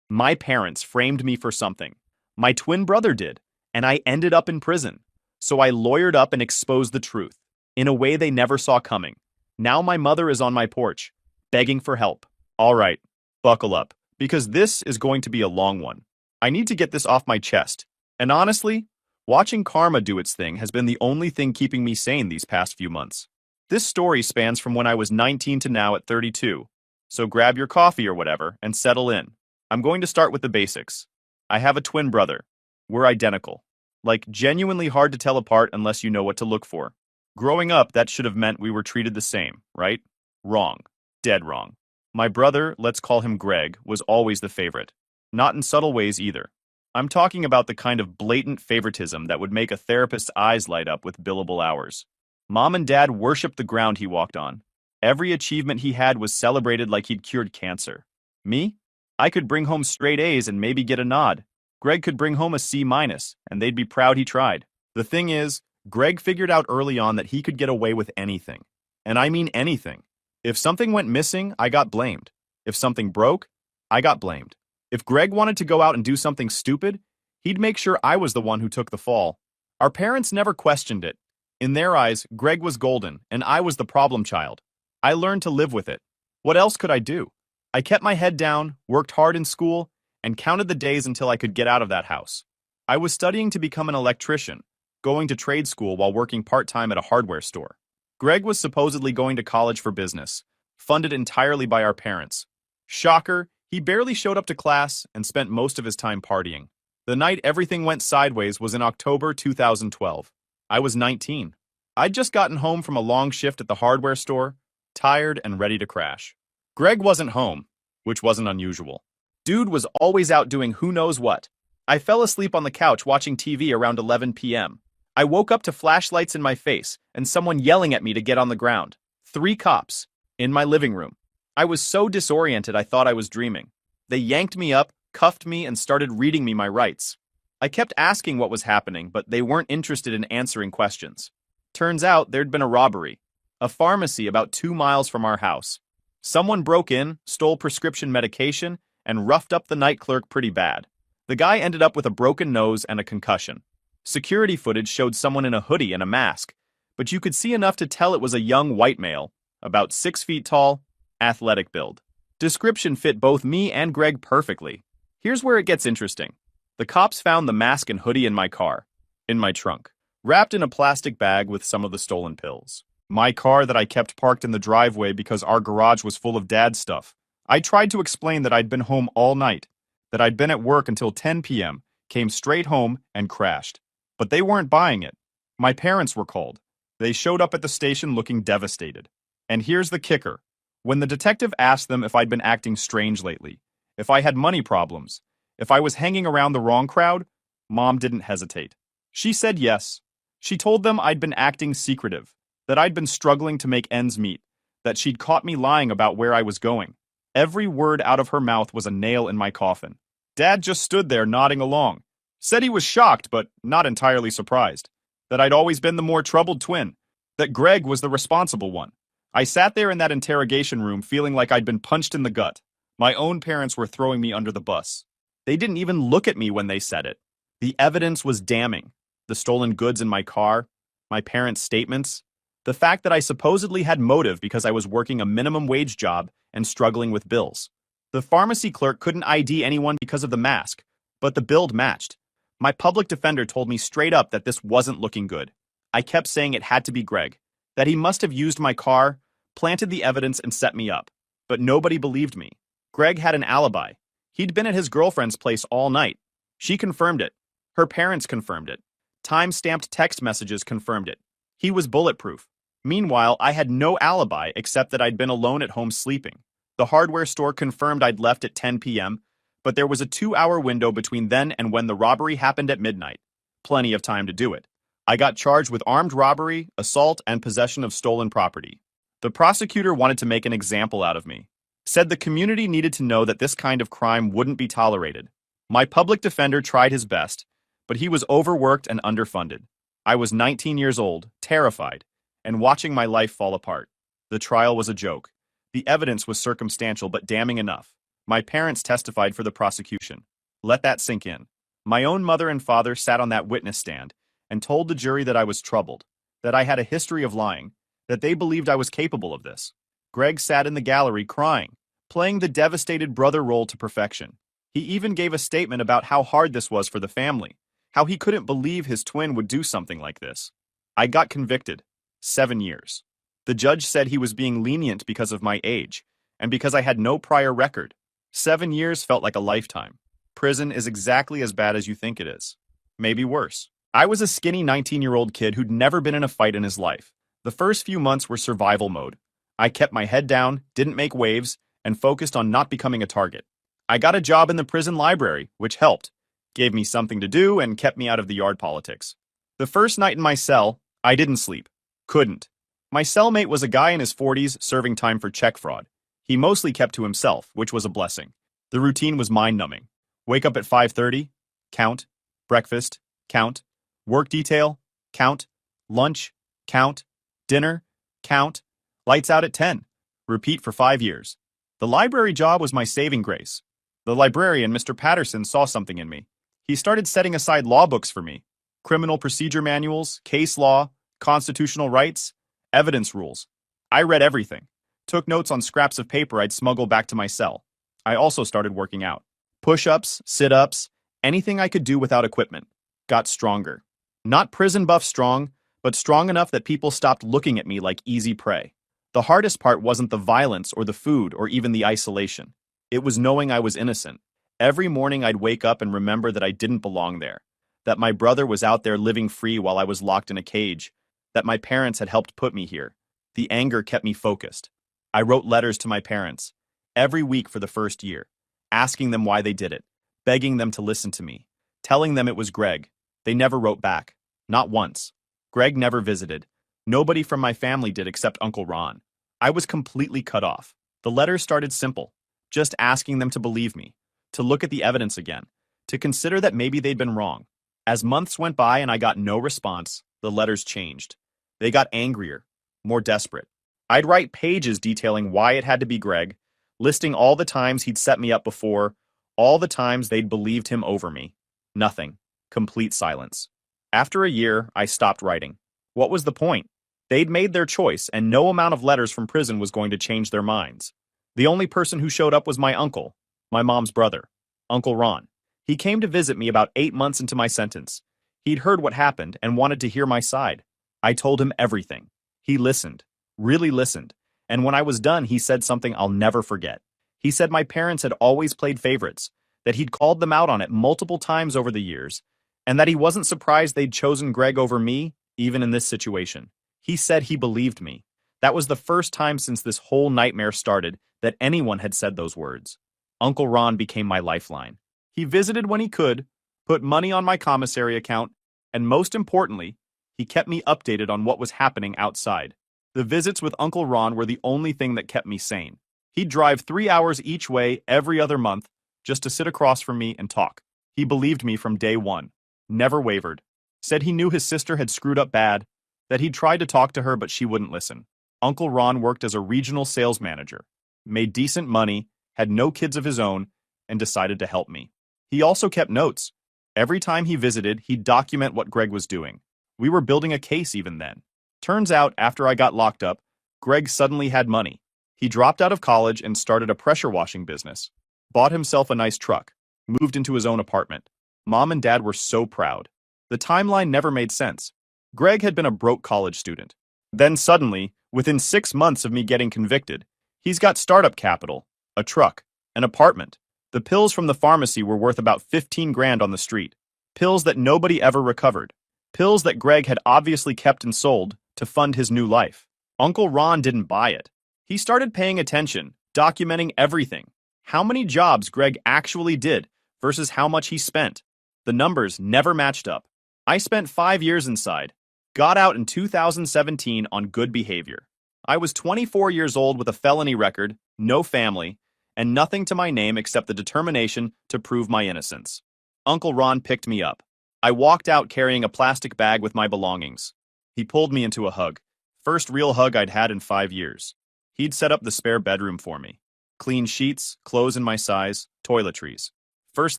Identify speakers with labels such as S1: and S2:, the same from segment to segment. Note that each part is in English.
S1: My parents framed me for something. My twin brother did, and I ended up in prison. So I lawyered up and exposed the truth, in a way they never saw coming. Now my mother is on my porch, begging for help. All right, buckle up, because this is going to be a long one. I need to get this off my chest. And honestly, watching karma do its thing has been the only thing keeping me sane these past few months. This story spans from when I was 19 to now at 32. So grab your coffee or whatever and settle in. I'm going to start with the basics. I have a twin brother. We're identical. Like, genuinely hard to tell apart unless you know what to look for. Growing up, that should have meant we were treated the same, right? Wrong. Dead wrong. My brother, let's call him Greg, was always the favorite. Not in subtle ways either. I'm talking about the kind of blatant favoritism that would make a therapist's eyes light up with billable hours. Mom and Dad worshipped the ground he walked on. Every achievement he had was celebrated like he'd cured cancer. Me? I could bring home straight A's and maybe get a nod. Greg could bring home a C minus, and they'd be proud he tried. The thing is, Greg figured out early on that he could get away with anything. And I mean anything. If something went missing, I got blamed. If something broke, I got blamed. If Greg wanted to go out and do something stupid, he'd make sure I was the one who took the fall. Our parents never questioned it. In their eyes, Greg was golden, and I was the problem child. I learned to live with it. What else could I do? I kept my head down, worked hard in school, and counted the days until I could get out of that house. I was studying to become an electrician, going to trade school while working part-time at a hardware store. Greg was supposedly going to college for business, funded entirely by our parents. Shocker, he barely showed up to class and spent most of his time partying. The night everything went sideways was in October 2012. I was 19. I'd just gotten home from a long shift at the hardware store, tired and ready to crash. Greg wasn't home, which wasn't unusual. Dude was always out doing who knows what. I fell asleep on the couch watching TV around 11 p.m. I woke up to flashlights in my face and someone yelling at me to get on the ground. 3 cops. In my living room. I was so disoriented I thought I was dreaming. They yanked me up, cuffed me, and started reading me my rights. I kept asking what was happening, but they weren't interested in answering questions. Turns out there'd been a robbery. A pharmacy about 2 miles from our house. Someone broke in, stole prescription medication, and roughed up the night clerk pretty bad. The guy ended up with a broken nose and a concussion. Security footage showed someone in a hoodie and a mask, but you could see enough to tell it was a young white male, about 6 feet tall, athletic build. Description fit both me and Greg perfectly. Here's where it gets interesting. The cops found the mask and hoodie in my car, in my trunk, wrapped in a plastic bag with some of the stolen pills. My car that I kept parked in the driveway because our garage was full of dad stuff. I tried to explain that I'd been home all night, that I'd been at work until 10 p.m., came straight home, and crashed. But they weren't buying it. My parents were called. They showed up at the station looking devastated. And here's the kicker. When the detective asked them if I'd been acting strange lately, if I had money problems, if I was hanging around the wrong crowd, Mom didn't hesitate. She said yes. She told them I'd been acting secretive, that I'd been struggling to make ends meet, that she'd caught me lying about where I was going. Every word out of her mouth was a nail in my coffin. Dad just stood there nodding along. Said he was shocked, but not entirely surprised. That I'd always been the more troubled twin. That Greg was the responsible one. I sat there in that interrogation room feeling like I'd been punched in the gut. My own parents were throwing me under the bus. They didn't even look at me when they said it. The evidence was damning. The stolen goods in my car, my parents' statements, the fact that I supposedly had motive because I was working a minimum wage job and struggling with bills. The pharmacy clerk couldn't ID anyone because of the mask, but the build matched. My public defender told me straight up that this wasn't looking good. I kept saying it had to be Greg, that he must have used my car, planted the evidence, and set me up. But nobody believed me. Greg had an alibi. He'd been at his girlfriend's place all night. She confirmed it. Her parents confirmed it. Time-stamped text messages confirmed it. He was bulletproof. Meanwhile, I had no alibi except that I'd been alone at home sleeping. The hardware store confirmed I'd left at 10 p.m., but there was a 2-hour window between then and when the robbery happened at midnight. Plenty of time to do it. I got charged with armed robbery, assault, and possession of stolen property. The prosecutor wanted to make an example out of me. Said the community needed to know that this kind of crime wouldn't be tolerated. My public defender tried his best, but he was overworked and underfunded. I was 19 years old, terrified, and watching my life fall apart. The trial was a joke. The evidence was circumstantial but damning enough. My parents testified for the prosecution. Let that sink in. My own mother and father sat on that witness stand and told the jury that I was troubled, that I had a history of lying, that they believed I was capable of this. Greg sat in the gallery crying, playing the devastated brother role to perfection. He even gave a statement about how hard this was for the family, how he couldn't believe his twin would do something like this. I got convicted. 7 years. The judge said he was being lenient because of my age, and because I had no prior record. 7 years felt like a lifetime. Prison is exactly as bad as you think it is. Maybe worse. I was a skinny 19-year-old kid who'd never been in a fight in his life. The first few months were survival mode. I kept my head down, didn't make waves, and focused on not becoming a target. I got a job in the prison library, which helped, gave me something to do, and kept me out of the yard politics. The first night in my cell, I didn't sleep. Couldn't. My cellmate was a guy in his 40s serving time for check fraud. He mostly kept to himself, which was a blessing. The routine was mind-numbing. Wake up at 5:30, count. Breakfast, count. Work detail, count. Lunch, count. Dinner, count. Lights out at 10. Repeat for 5 years. The library job was my saving grace. The librarian, Mr. Patterson, saw something in me. He started setting aside law books for me. Criminal procedure manuals, case law, constitutional rights, evidence rules. I read everything. Took notes on scraps of paper I'd smuggle back to my cell. I also started working out. Push-ups, sit-ups, anything I could do without equipment. Got stronger. Not prison buff strong, but strong enough that people stopped looking at me like easy prey. The hardest part wasn't the violence or the food or even the isolation. It was knowing I was innocent. Every morning I'd wake up and remember that I didn't belong there, that my brother was out there living free while I was locked in a cage, that my parents had helped put me here. The anger kept me focused. I wrote letters to my parents, every week for the first year, asking them why they did it, begging them to listen to me, telling them it was Greg. They never wrote back. Not once. Greg never visited. Nobody from my family did except Uncle Ron. I was completely cut off. The letters started simple, just asking them to believe me, to look at the evidence again, to consider that maybe they'd been wrong. As months went by and I got no response, the letters changed. They got angrier, more desperate. I'd write pages detailing why it had to be Greg, listing all the times he'd set me up before, all the times they'd believed him over me. Nothing. Complete silence. After a year, I stopped writing. What was the point? They'd made their choice, and no amount of letters from prison was going to change their minds. The only person who showed up was my uncle, my mom's brother, Uncle Ron. He came to visit me about 8 months into my sentence. He'd heard what happened and wanted to hear my side. I told him everything. He listened, really listened, and when I was done, he said something I'll never forget. He said my parents had always played favorites, that he'd called them out on it multiple times over the years, and that he wasn't surprised they'd chosen Greg over me, even in this situation. He said he believed me. That was the first time since this whole nightmare started that anyone had said those words. Uncle Ron became my lifeline. He visited when he could, put money on my commissary account, and most importantly, he kept me updated on what was happening outside. The visits with Uncle Ron were the only thing that kept me sane. He'd drive 3 hours each way every other month just to sit across from me and talk. He believed me from day one, never wavered, said he knew his sister had screwed up bad, that he'd tried to talk to her but she wouldn't listen. Uncle Ron worked as a regional sales manager, made decent money, had no kids of his own, and decided to help me. He also kept notes. Every time he visited, he'd document what Greg was doing. We were building a case even then. Turns out, after I got locked up, Greg suddenly had money. He dropped out of college and started a pressure washing business. Bought himself a nice truck. Moved into his own apartment. Mom and Dad were so proud. The timeline never made sense. Greg had been a broke college student. Then suddenly, within 6 months of me getting convicted, he's got startup capital, a truck, an apartment. The pills from the pharmacy were worth about 15 grand on the street. Pills that nobody ever recovered. Pills that Greg had obviously kept and sold to fund his new life. Uncle Ron didn't buy it. He started paying attention, documenting everything. How many jobs Greg actually did versus how much he spent. The numbers never matched up. I spent 5 years inside. Got out in 2017 on good behavior. I was 24 years old with a felony record, no family, and nothing to my name except the determination to prove my innocence. Uncle Ron picked me up. I walked out carrying a plastic bag with my belongings. He pulled me into a hug. First real hug I'd had in 5 years. He'd set up the spare bedroom for me. Clean sheets, clothes in my size, toiletries. First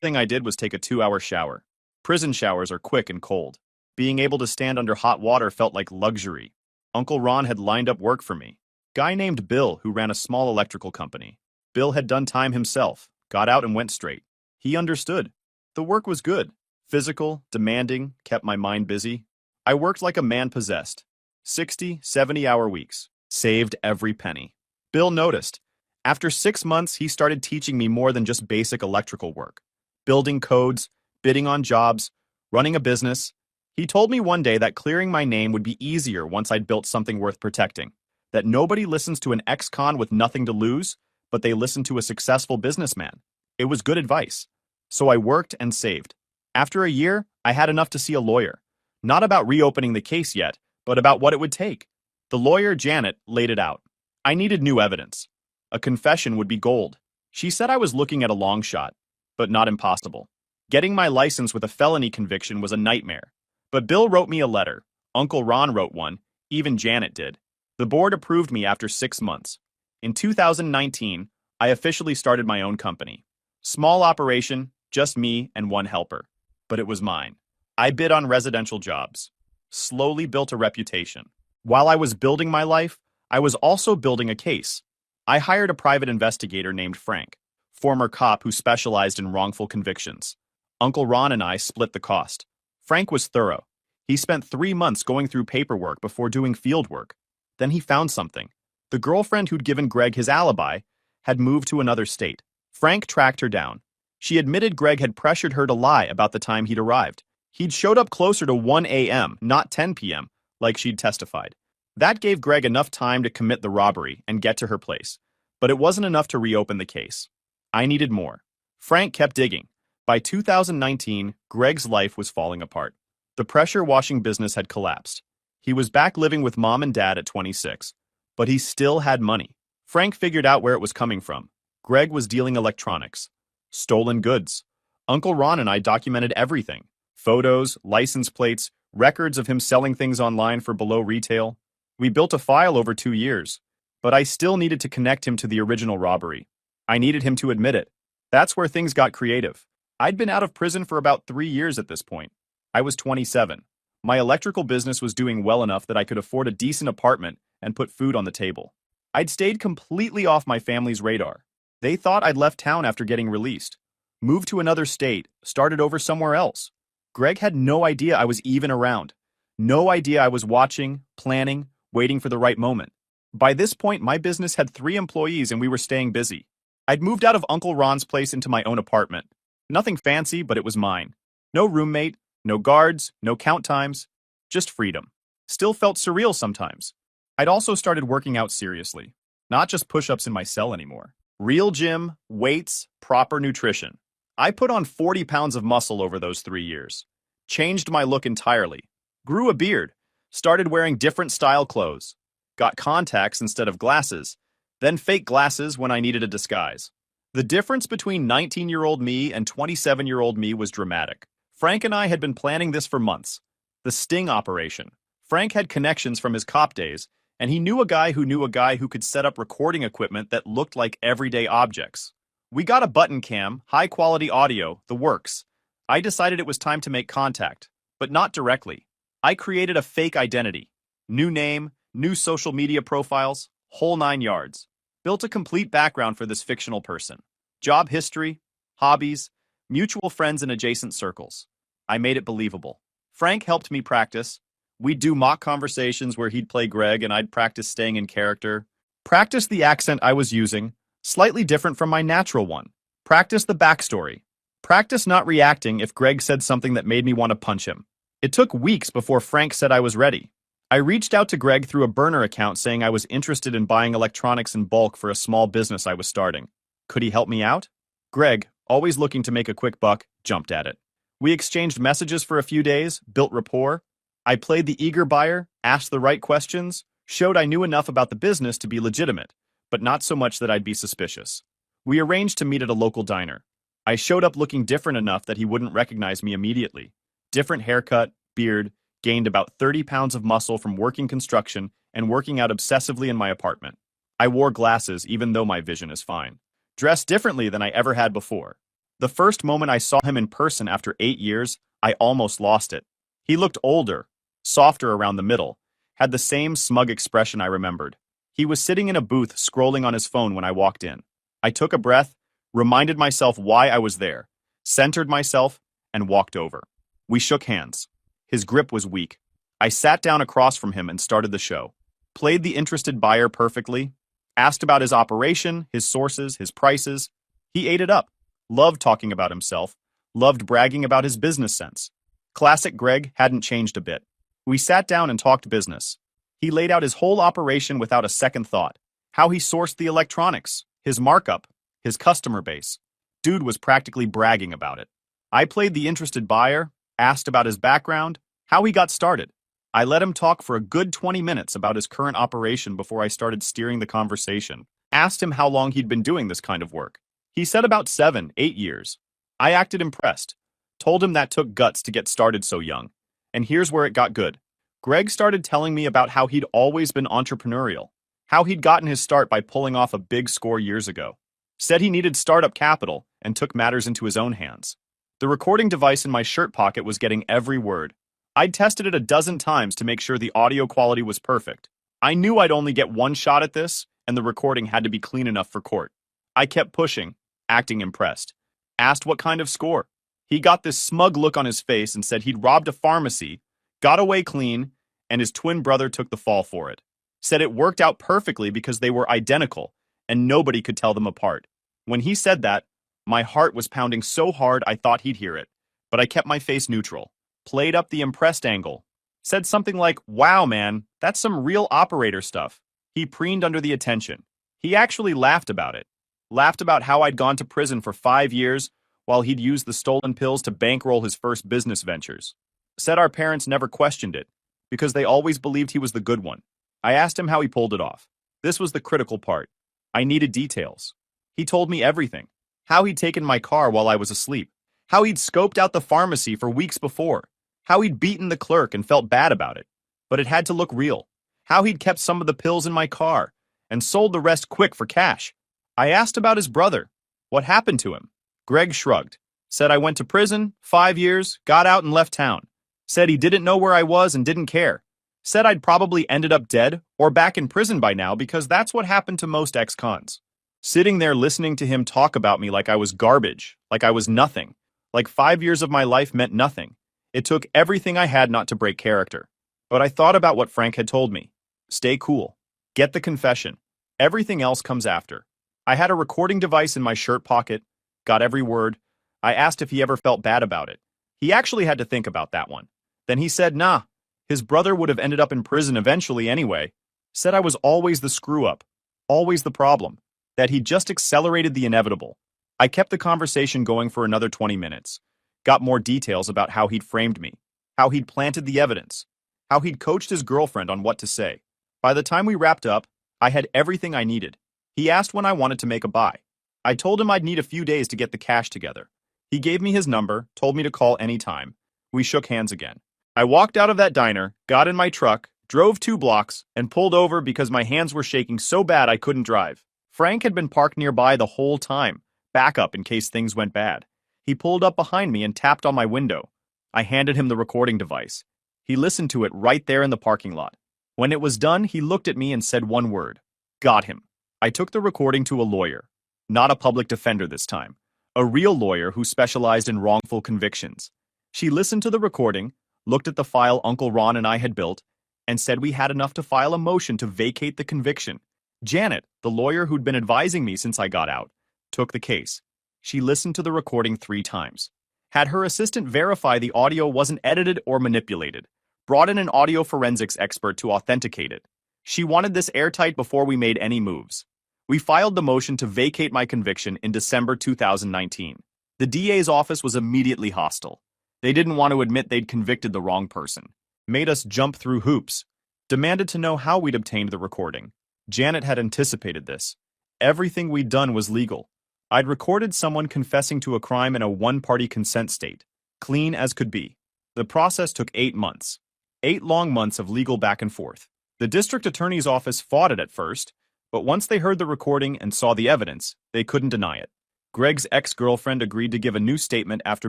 S1: thing I did was take a 2-hour shower. Prison showers are quick and cold. Being able to stand under hot water felt like luxury. Uncle Ron had lined up work for me. Guy named Bill who ran a small electrical company. Bill had done time himself, got out and went straight. He understood. The work was good. Physical, demanding, kept my mind busy. I worked like a man possessed. 60, 70-hour weeks. Saved every penny. Bill noticed. After 6 months, he started teaching me more than just basic electrical work. Building codes, bidding on jobs, running a business. He told me one day that clearing my name would be easier once I'd built something worth protecting. That nobody listens to an ex-con with nothing to lose, but they listen to a successful businessman. It was good advice. So I worked and saved. After a year, I had enough to see a lawyer. Not about reopening the case yet, but about what it would take. The lawyer, Janet, laid it out. I needed new evidence. A confession would be gold. She said I was looking at a long shot, but not impossible. Getting my license with a felony conviction was a nightmare. But Bill wrote me a letter. Uncle Ron wrote one. Even Janet did. The board approved me after 6 months. In 2019, I officially started my own company. Small operation, just me and one helper. But it was mine. I bid on residential jobs. Slowly built a reputation. While I was building my life, I was also building a case. I hired a private investigator named Frank, former cop who specialized in wrongful convictions. Uncle Ron and I split the cost. Frank was thorough. He spent 3 months going through paperwork before doing field work. Then he found something. The girlfriend who'd given Greg his alibi had moved to another state. Frank tracked her down. She admitted Greg had pressured her to lie about the time he'd arrived. He'd showed up closer to 1 a.m., not 10 p.m., like she'd testified. That gave Greg enough time to commit the robbery and get to her place. But it wasn't enough to reopen the case. I needed more. Frank kept digging. By 2019, Greg's life was falling apart. The pressure washing business had collapsed. He was back living with mom and dad at 26. But he still had money. Frank figured out where it was coming from. Greg was dealing electronics. Stolen goods. Uncle Ron and I documented everything. Photos, license plates, records of him selling things online for below retail. We built a file over 2 years. But I still needed to connect him to the original robbery. I needed him to admit it. That's where things got creative. I'd been out of prison for about 3 years at this point. I was 27. My electrical business was doing well enough that I could afford a decent apartment and put food on the table. I'd stayed completely off my family's radar. They thought I'd left town after getting released. Moved to another state, started over somewhere else. Greg had no idea I was even around. No idea I was watching, planning, waiting for the right moment. By this point, my business had 3 employees and we were staying busy. I'd moved out of Uncle Ron's place into my own apartment. Nothing fancy, but it was mine. No roommate, no guards, no count times, just freedom. Still felt surreal sometimes. I'd also started working out seriously. Not just push-ups in my cell anymore. Real gym, weights, proper nutrition. I put on 40 pounds of muscle over those 3 years. Changed my look entirely. Grew a beard. Started wearing different style clothes. Got contacts instead of glasses, then fake glasses when I needed a disguise. The difference between 19-year-old me and 27-year-old me was dramatic. Frank and I had been planning this for months. The sting operation. Frank had connections from his cop days, and he knew a guy who could set up recording equipment that looked like everyday objects. We got a button cam, high-quality audio, the works. I decided it was time to make contact, but not directly. I created a fake identity. New name, new social media profiles, whole 9 yards. Built a complete background for this fictional person. Job history, hobbies, mutual friends in adjacent circles. I made it believable. Frank helped me practice. We'd do mock conversations where he'd play Greg and I'd practice staying in character. Practice the accent I was using, slightly different from my natural one. Practice the backstory. Practice not reacting if Greg said something that made me want to punch him. It took weeks before Frank said I was ready. I reached out to Greg through a burner account saying I was interested in buying electronics in bulk for a small business I was starting. Could he help me out? Greg, always looking to make a quick buck, jumped at it. We exchanged messages for a few days, built rapport. I played the eager buyer, asked the right questions, showed I knew enough about the business to be legitimate, but not so much that I'd be suspicious. We arranged to meet at a local diner. I showed up looking different enough that he wouldn't recognize me immediately. Different haircut, beard, gained about 30 pounds of muscle from working construction and working out obsessively in my apartment. I wore glasses even though my vision is fine. dressed differently than I ever had before. The first moment I saw him in person after 8 years, I almost lost it. He looked older, softer around the middle, had the same smug expression I remembered. He was sitting in a booth scrolling on his phone when I walked in. I took a breath, reminded myself why I was there, centered myself, and walked over. We shook hands. His grip was weak. I sat down across from him and started the show. Played the interested buyer perfectly, asked about his operation, his sources, his prices. He ate it up. Loved talking about himself, loved bragging about his business sense. Classic Greg hadn't changed a bit. We sat down and talked business. He laid out his whole operation without a second thought. How he sourced the electronics, his markup, his customer base. Dude was practically bragging about it. I played the interested buyer, asked about his background, how he got started. I let him talk for a good 20 minutes about his current operation before I started steering the conversation. Asked him how long he'd been doing this kind of work. He said about 7, 8 years. I acted impressed. Told him that took guts to get started so young. And here's where it got good. Greg started telling me about how he'd always been entrepreneurial. How he'd gotten his start by pulling off a big score years ago. Said he needed startup capital and took matters into his own hands. The recording device in my shirt pocket was getting every word. I'd tested it a dozen times to make sure the audio quality was perfect. I knew I'd only get one shot at this, and the recording had to be clean enough for court. I kept pushing, acting impressed. Asked what kind of score. He got this smug look on his face and said he'd robbed a pharmacy, got away clean, and his twin brother took the fall for it. Said it worked out perfectly because they were identical, and nobody could tell them apart. When he said that, my heart was pounding so hard I thought he'd hear it, but I kept my face neutral. Played up the impressed angle. Said something like, "Wow, man, that's some real operator stuff." He preened under the attention. He actually laughed about it. Laughed about how I'd gone to prison for 5 years while he'd used the stolen pills to bankroll his first business ventures. Said our parents never questioned it, because they always believed he was the good one. I asked him how he pulled it off. This was the critical part. I needed details. He told me everything. How he'd taken my car while I was asleep. How he'd scoped out the pharmacy for weeks before. How he'd beaten the clerk and felt bad about it, but it had to look real. How he'd kept some of the pills in my car and sold the rest quick for cash. I asked about his brother. What happened to him? Greg shrugged. Said I went to prison, 5 years, got out and left town. Said he didn't know where I was and didn't care. Said I'd probably ended up dead or back in prison by now because that's what happened to most ex-cons. Sitting there listening to him talk about me like I was garbage, like I was nothing, like 5 years of my life meant nothing. It took everything I had not to break character. But I thought about what Frank had told me. Stay cool. Get the confession. Everything else comes after. I had a recording device in my shirt pocket, got every word. I asked if he ever felt bad about it. He actually had to think about that one. Then he said, nah, his brother would have ended up in prison eventually anyway. Said I was always the screw-up, always the problem, that he just accelerated the inevitable. I kept the conversation going for another 20 minutes. Got more details about how he'd framed me, how he'd planted the evidence, how he'd coached his girlfriend on what to say. By the time we wrapped up, I had everything I needed. He asked when I wanted to make a buy. I told him I'd need a few days to get the cash together. He gave me his number, told me to call anytime. We shook hands again. I walked out of that diner, got in my truck, drove 2 blocks, and pulled over because my hands were shaking so bad I couldn't drive. Frank had been parked nearby the whole time, backup in case things went bad. He pulled up behind me and tapped on my window. I handed him the recording device. He listened to it right there in the parking lot. When it was done, he looked at me and said one word. Got him. I took the recording to a lawyer. Not a public defender this time. A real lawyer who specialized in wrongful convictions. She listened to the recording, looked at the file Uncle Ron and I had built, and said we had enough to file a motion to vacate the conviction. Janet, the lawyer who'd been advising me since I got out, took the case. She listened to the recording 3 times. Had her assistant verify the audio wasn't edited or manipulated. Brought in an audio forensics expert to authenticate it. She wanted this airtight before we made any moves. We filed the motion to vacate my conviction in December 2019. The DA's office was immediately hostile. They didn't want to admit they'd convicted the wrong person. Made us jump through hoops. Demanded to know how we'd obtained the recording. Janet had anticipated this. Everything we'd done was legal. I'd recorded someone confessing to a crime in a one-party consent state. Clean as could be. The process took 8 months. 8 long months of legal back and forth. The district attorney's office fought it at first, But once they heard the recording and saw the evidence, they couldn't deny it. Greg's ex-girlfriend agreed to give a new statement after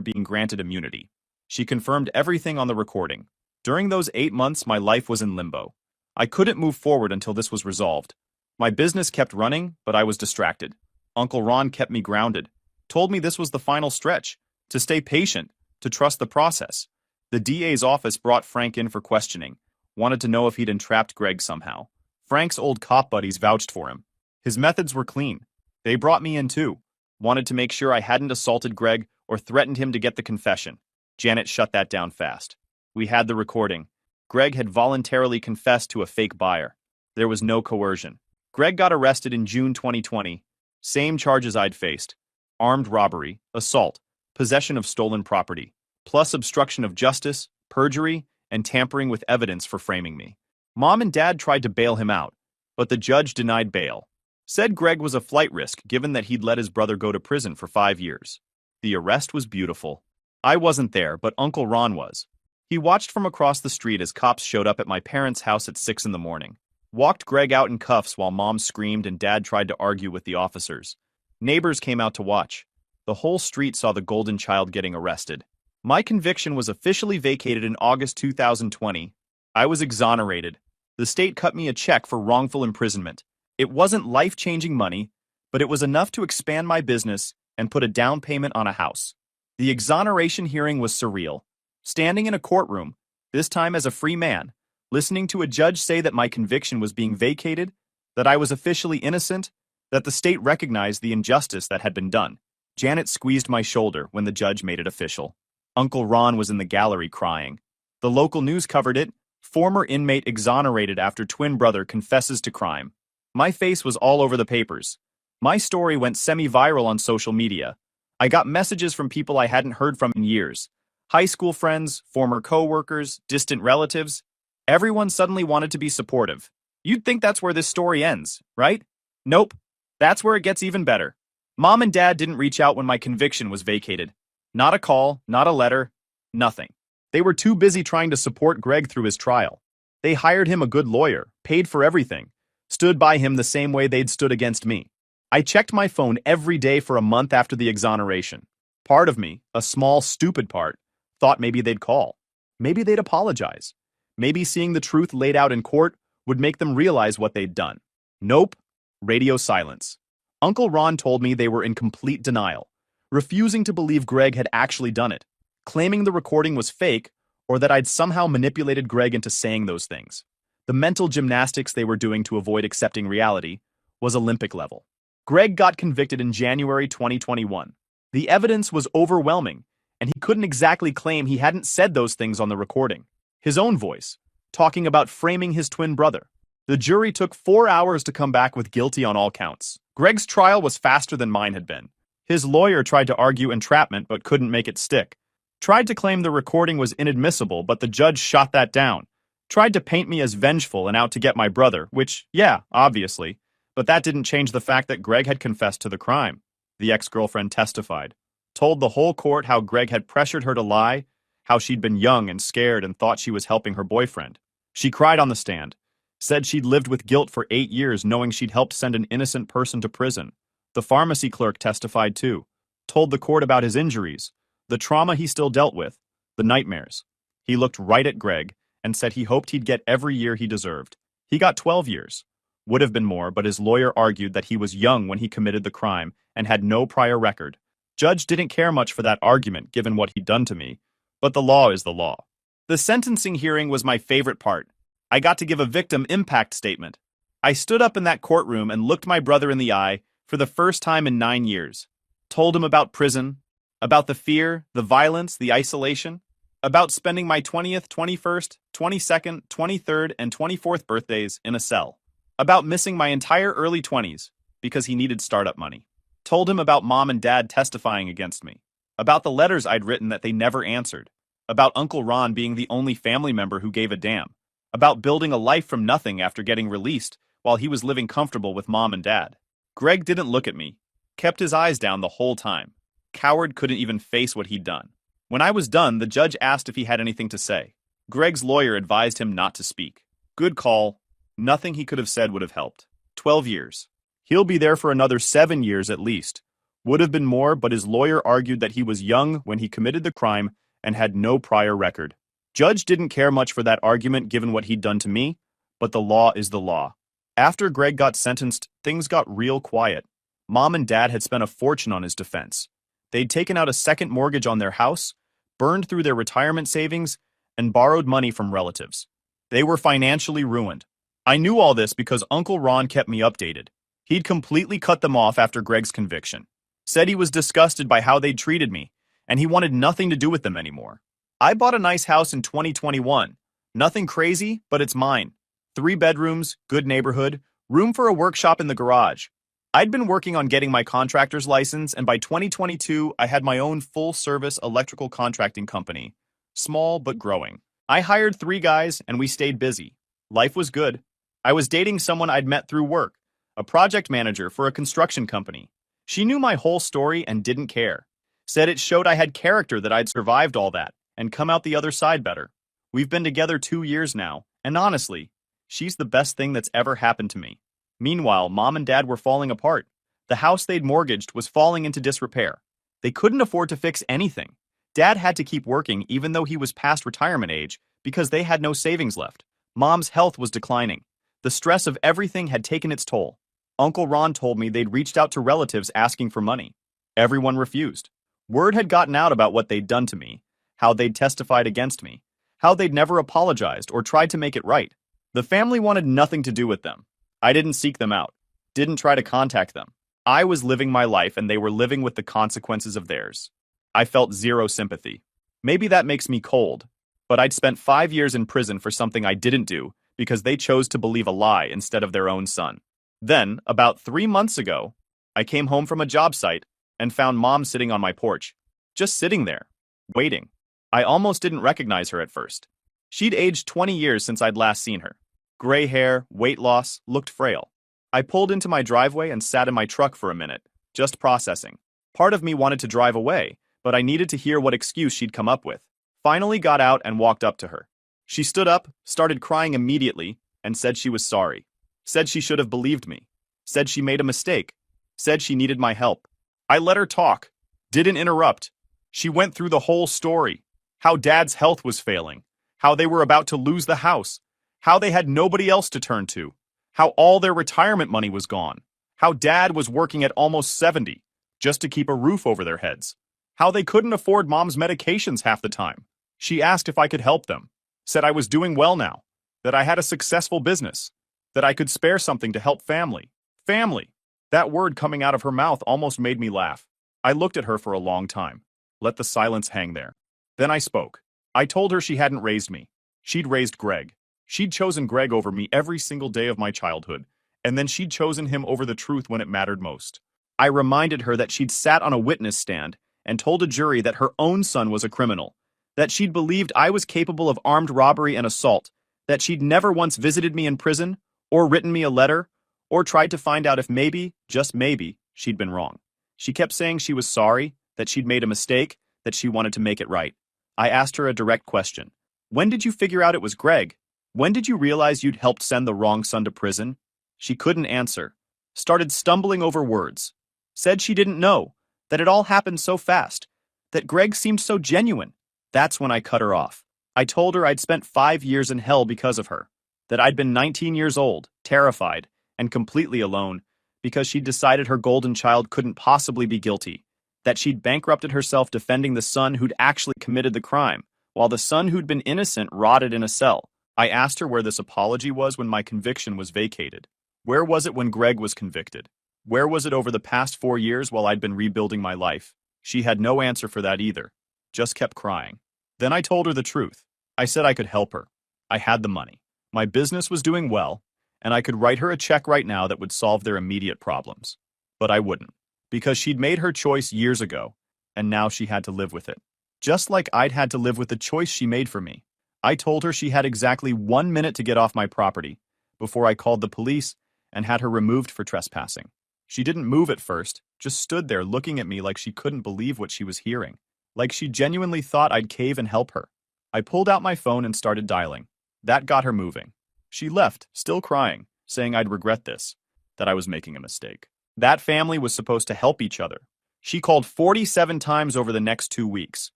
S1: being granted immunity. She confirmed everything on the recording. During those 8 months, my life was in limbo. I couldn't move forward until this was resolved. My business kept running, but I was distracted. Uncle Ron kept me grounded, told me this was the final stretch, to stay patient, to trust the process. The DA's office brought Frank in for questioning, wanted to know if he'd entrapped Greg somehow. Frank's old cop buddies vouched for him. His methods were clean. They brought me in too, wanted to make sure I hadn't assaulted Greg or threatened him to get the confession. Janet shut that down fast. We had the recording. Greg had voluntarily confessed to a fake buyer. There was no coercion. Greg got arrested in June 2020. Same charges I'd faced. Armed robbery, assault, possession of stolen property, plus obstruction of justice, perjury, and tampering with evidence for framing me. Mom and Dad tried to bail him out, but the judge denied bail. Said Greg was a flight risk given that he'd let his brother go to prison for 5 years. The arrest was beautiful. I wasn't there, but Uncle Ron was. He watched from across the street as cops showed up at my parents' house at 6 in the morning. Walked Greg out in cuffs while Mom screamed and Dad tried to argue with the officers. Neighbors came out to watch. The whole street saw the golden child getting arrested. My conviction was officially vacated in August 2020. I was exonerated. The state cut me a check for wrongful imprisonment. It wasn't life-changing money, but it was enough to expand my business and put a down payment on a house. The exoneration hearing was surreal. Standing in a courtroom, this time as a free man, listening to a judge say that my conviction was being vacated, that I was officially innocent, that the state recognized the injustice that had been done. Janet squeezed my shoulder when the judge made it official. Uncle Ron was in the gallery crying. The local news covered it. Former inmate exonerated after twin brother confesses to crime. My face was all over the papers. My story went semi-viral on social media. I got messages from people I hadn't heard from in years. High school friends, former co-workers, distant relatives. Everyone suddenly wanted to be supportive. You'd think that's where this story ends, right? Nope. That's where it gets even better. Mom and Dad didn't reach out when my conviction was vacated. Not a call, not a letter, nothing. They were too busy trying to support Greg through his trial. They hired him a good lawyer, paid for everything, stood by him the same way they'd stood against me. I checked my phone every day for a month after the exoneration. Part of me, a small, stupid part, thought maybe they'd call. Maybe they'd apologize. Maybe seeing the truth laid out in court would make them realize what they'd done. Nope. Radio silence. Uncle Ron told me they were in complete denial, refusing to believe Greg had actually done it, claiming the recording was fake or that I'd somehow manipulated Greg into saying those things. The mental gymnastics they were doing to avoid accepting reality was Olympic level. Greg got convicted in January 2021. The evidence was overwhelming, and he couldn't exactly claim he hadn't said those things on the recording. His own voice, talking about framing his twin brother. The jury took 4 hours to come back with guilty on all counts. Greg's trial was faster than mine had been. His lawyer tried to argue entrapment but couldn't make it stick. Tried to claim the recording was inadmissible, but the judge shot that down. Tried to paint me as vengeful and out to get my brother, which, yeah, obviously. But that didn't change the fact that Greg had confessed to the crime. The ex-girlfriend testified. Told the whole court how Greg had pressured her to lie, how she'd been young and scared and thought she was helping her boyfriend. She cried on the stand. Said she'd lived with guilt for 8 years knowing she'd helped send an innocent person to prison. The pharmacy clerk testified too. Told the court about his injuries, the trauma he still dealt with, the nightmares. He looked right at Greg and said he hoped he'd get every year he deserved. He got 12 years. Would have been more, but his lawyer argued that he was young when he committed the crime and had no prior record. Judge didn't care much for that argument given what he'd done to me, but the law is the law. The sentencing hearing was my favorite part. I got to give a victim impact statement. I stood up in that courtroom and looked my brother in the eye for the first time in 9 years. Told him about prison, about the fear, the violence, the isolation, about spending my 20th, 21st, 22nd, 23rd, and 24th birthdays in a cell. About missing my entire early 20s because he needed startup money. Told him about Mom and Dad testifying against me. About the letters I'd written that they never answered. About Uncle Ron being the only family member who gave a damn. About building a life from nothing after getting released while he was living comfortable with Mom and Dad. Greg didn't look at me. Kept his eyes down the whole time. Coward couldn't even face what he'd done. When I was done, the judge asked if he had anything to say. Greg's lawyer advised him not to speak. Good call. Nothing he could have said would have helped. 12 years. He'll be there for another 7 years at least. Would have been more, but his lawyer argued that he was young when he committed the crime and had no prior record. Judge didn't care much for that argument given what he'd done to me, but the law is the law. After Greg got sentenced, things got real quiet. Mom and Dad had spent a fortune on his defense. They'd taken out a second mortgage on their house, burned through their retirement savings, and borrowed money from relatives. They were financially ruined. I knew all this because Uncle Ron kept me updated. He'd completely cut them off after Greg's conviction. Said he was disgusted by how they'd treated me, and he wanted nothing to do with them anymore. I bought a nice house in 2021. Nothing crazy, but it's mine. 3 bedrooms, good neighborhood, room for a workshop in the garage. I'd been working on getting my contractor's license, and by 2022, I had my own full-service electrical contracting company. Small but growing. I hired 3 guys, and we stayed busy. Life was good. I was dating someone I'd met through work, a project manager for a construction company. She knew my whole story and didn't care. Said it showed I had character that I'd survived all that and come out the other side better. We've been together 2 years now, and honestly, she's the best thing that's ever happened to me. Meanwhile, Mom and Dad were falling apart. The house they'd mortgaged was falling into disrepair. They couldn't afford to fix anything. Dad had to keep working even though he was past retirement age because they had no savings left. Mom's health was declining. The stress of everything had taken its toll. Uncle Ron told me they'd reached out to relatives asking for money. Everyone refused. Word had gotten out about what they'd done to me, how they'd testified against me, how they'd never apologized or tried to make it right. The family wanted nothing to do with them. I didn't seek them out, didn't try to contact them. I was living my life and they were living with the consequences of theirs. I felt zero sympathy. Maybe that makes me cold, but I'd spent 5 years in prison for something I didn't do because they chose to believe a lie instead of their own son. Then, about 3 months ago, I came home from a job site and found Mom sitting on my porch, just sitting there, waiting. I almost didn't recognize her at first. She'd aged 20 years since I'd last seen her. Gray hair, weight loss, looked frail. I pulled into my driveway and sat in my truck for a minute, just processing. Part of me wanted to drive away, but I needed to hear what excuse she'd come up with. Finally got out and walked up to her. She stood up, started crying immediately, and said she was sorry. Said she should have believed me. Said she made a mistake. Said she needed my help. I let her talk. Didn't interrupt. She went through the whole story. How Dad's health was failing. How they were about to lose the house. How they had nobody else to turn to. How all their retirement money was gone. How Dad was working at almost 70, just to keep a roof over their heads. How they couldn't afford Mom's medications half the time. She asked if I could help them. Said I was doing well now. That I had a successful business. That I could spare something to help family. Family. That word coming out of her mouth almost made me laugh. I looked at her for a long time. Let the silence hang there. Then I spoke. I told her she hadn't raised me. She'd raised Greg. She'd chosen Greg over me every single day of my childhood, and then she'd chosen him over the truth when it mattered most. I reminded her that she'd sat on a witness stand and told a jury that her own son was a criminal, that she'd believed I was capable of armed robbery and assault, that she'd never once visited me in prison, or written me a letter, or tried to find out if maybe, just maybe, she'd been wrong. She kept saying she was sorry, that she'd made a mistake, that she wanted to make it right. I asked her a direct question. When did you figure out it was Greg? When did you realize you'd helped send the wrong son to prison? She couldn't answer. Started stumbling over words. Said she didn't know, that it all happened so fast, that Greg seemed so genuine. That's when I cut her off. I told her I'd spent 5 years in hell because of her, that I'd been 19 years old, terrified, and completely alone, because she'd decided her golden child couldn't possibly be guilty, that she'd bankrupted herself defending the son who'd actually committed the crime, while the son who'd been innocent rotted in a cell. I asked her where this apology was when my conviction was vacated. Where was it when Greg was convicted? Where was it over the past 4 years while I'd been rebuilding my life? She had no answer for that either, just kept crying. Then I told her the truth. I said I could help her. I had the money. My business was doing well, and I could write her a check right now that would solve their immediate problems. But I wouldn't, because she'd made her choice years ago, and now she had to live with it. Just like I'd had to live with the choice she made for me. I told her she had exactly 1 minute to get off my property before I called the police and had her removed for trespassing. She didn't move at first, just stood there looking at me like she couldn't believe what she was hearing, like she genuinely thought I'd cave and help her. I pulled out my phone and started dialing. That got her moving. She left, still crying, saying I'd regret this, that I was making a mistake. That family was supposed to help each other. She called 47 times over the next 2 weeks,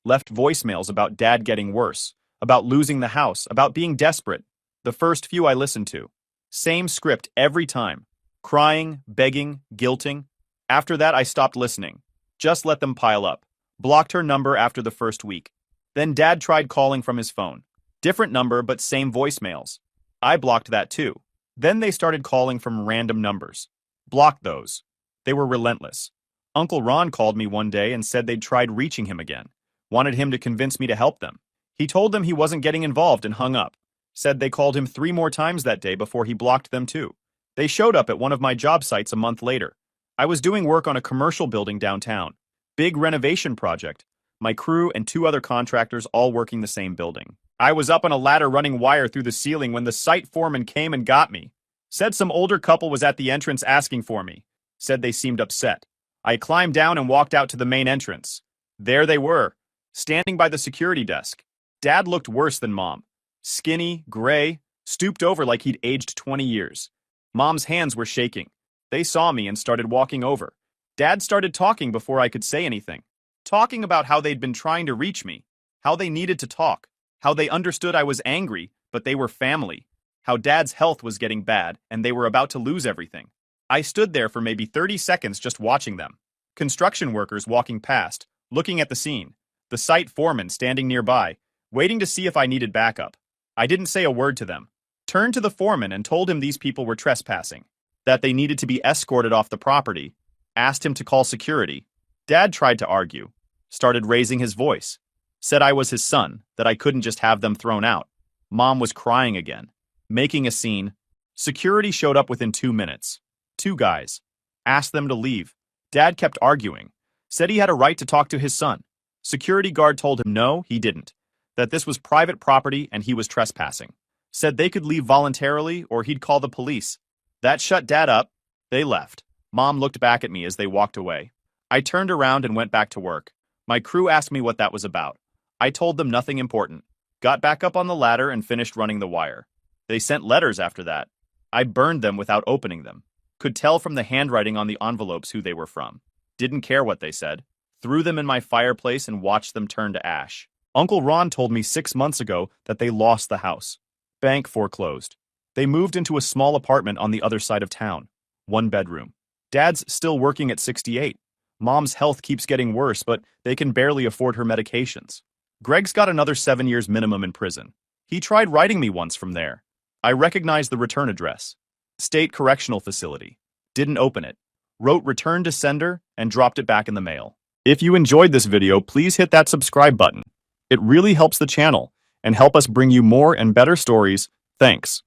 S1: left voicemails about Dad getting worse, about losing the house, about being desperate. The first few I listened to. Same script every time. Crying, begging, guilting. After that, I stopped listening. Just let them pile up. Blocked her number after the first week. Then Dad tried calling from his phone. Different number, but same voicemails. I blocked that too. Then they started calling from random numbers. Blocked those. They were relentless. Uncle Ron called me one day and said they'd tried reaching him again. Wanted him to convince me to help them. He told them he wasn't getting involved and hung up. Said they called him 3 more times that day before he blocked them too. They showed up at one of my job sites a month later. I was doing work on a commercial building downtown. Big renovation project. My crew and 2 other contractors all working the same building. I was up on a ladder running wire through the ceiling when the site foreman came and got me. Said some older couple was at the entrance asking for me. Said they seemed upset. I climbed down and walked out to the main entrance. There they were, standing by the security desk. Dad looked worse than Mom. Skinny, gray, stooped over like he'd aged 20 years. Mom's hands were shaking. They saw me and started walking over. Dad started talking before I could say anything. Talking about how they'd been trying to reach me. How they needed to talk. How they understood I was angry, but they were family. How Dad's health was getting bad and they were about to lose everything. I stood there for maybe 30 seconds just watching them. Construction workers walking past, looking at the scene. The site foreman standing nearby, waiting to see if I needed backup. I didn't say a word to them. Turned to the foreman and told him these people were trespassing. That they needed to be escorted off the property. Asked him to call security. Dad tried to argue. Started raising his voice. Said I was his son, that I couldn't just have them thrown out. Mom was crying again. Making a scene. Security showed up within 2 minutes. 2 guys. Asked them to leave. Dad kept arguing. Said he had a right to talk to his son. Security guard told him no, he didn't. That this was private property and he was trespassing. Said they could leave voluntarily or he'd call the police. That shut Dad up. They left. Mom looked back at me as they walked away. I turned around and went back to work. My crew asked me what that was about. I told them nothing important. Got back up on the ladder and finished running the wire. They sent letters after that. I burned them without opening them. Could tell from the handwriting on the envelopes who they were from. Didn't care what they said. Threw them in my fireplace and watched them turn to ash. Uncle Ron told me 6 months ago that they lost the house. Bank foreclosed. They moved into a small apartment on the other side of town. 1 bedroom. Dad's still working at 68. Mom's health keeps getting worse, but they can barely afford her medications. Greg's got another 7 years minimum in prison. He tried writing me once from there. I recognized the return address. State Correctional Facility. Didn't open it. Wrote return to sender and dropped it back in the mail. If you enjoyed this video, please hit that subscribe button. It really helps the channel and help us bring you more and better stories. Thanks.